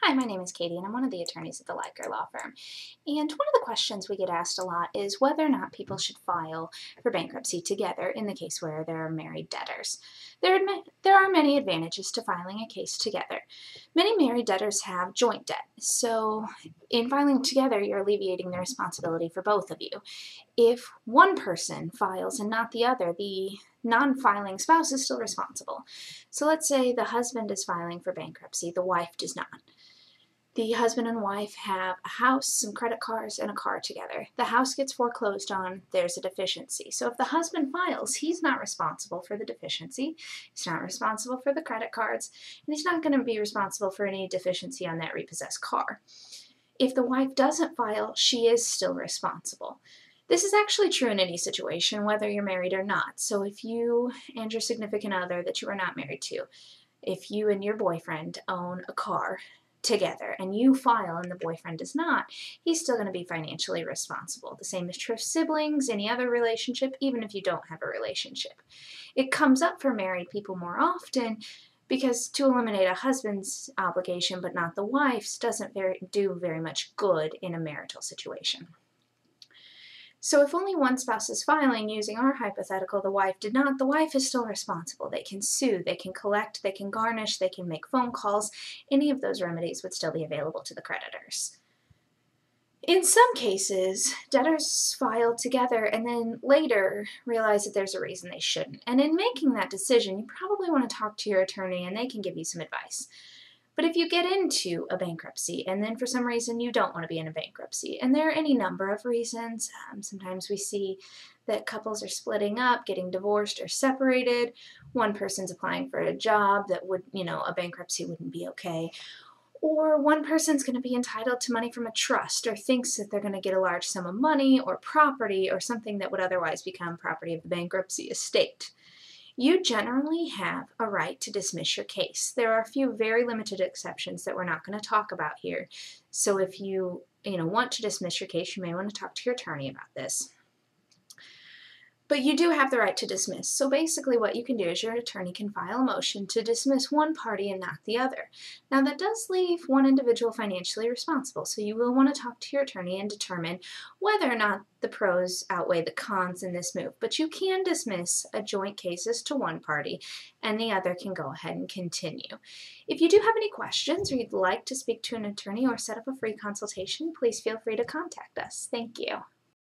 Hi, my name is Katie, and I'm one of the attorneys at the Liker Law Firm. And one of the questions we get asked a lot is whether or not people should file for bankruptcy together in the case where there are married debtors. There are many advantages to filing a case together. Many married debtors have joint debt, so in filing together, you're alleviating the responsibility for both of you. If one person files and not the other, the non-filing spouse is still responsible. So let's say the husband is filing for bankruptcy, the wife does not. The husband and wife have a house, some credit cards, and a car together. The house gets foreclosed on, there's a deficiency. So if the husband files, he's not responsible for the deficiency, he's not responsible for the credit cards, and he's not going to be responsible for any deficiency on that repossessed car. If the wife doesn't file, she is still responsible. This is actually true in any situation, whether you're married or not. So if you and your significant other that you are not married to, if you and your boyfriend own a car together and you file and the boyfriend does not, he's still going to be financially responsible. The same is true of siblings, any other relationship, even if you don't have a relationship. It comes up for married people more often because to eliminate a husband's obligation but not the wife's doesn't do very much good in a marital situation. So if only one spouse is filing, using our hypothetical, the wife did not, the wife is still responsible. They can sue, they can collect, they can garnish, they can make phone calls. Any of those remedies would still be available to the creditors. In some cases, debtors file together and then later realize that there's a reason they shouldn't. And in making that decision, you probably want to talk to your attorney and they can give you some advice. But if you get into a bankruptcy and then for some reason you don't want to be in a bankruptcy, and there are any number of reasons, sometimes we see that couples are splitting up, getting divorced or separated, one person's applying for a job that would, a bankruptcy wouldn't be okay, or one person's going to be entitled to money from a trust or thinks that they're going to get a large sum of money or property or something that would otherwise become property of the bankruptcy estate. You generally have a right to dismiss your case. There are a few very limited exceptions that we're not going to talk about here. So if you want to dismiss your case, you may want to talk to your attorney about this. But you do have the right to dismiss. So basically what you can do is your attorney can file a motion to dismiss one party and not the other. Now that does leave one individual financially responsible, so you will want to talk to your attorney and determine whether or not the pros outweigh the cons in this move. But you can dismiss a joint cases to one party and the other can go ahead and continue. If you do have any questions or you'd like to speak to an attorney or set up a free consultation, please feel free to contact us. Thank you.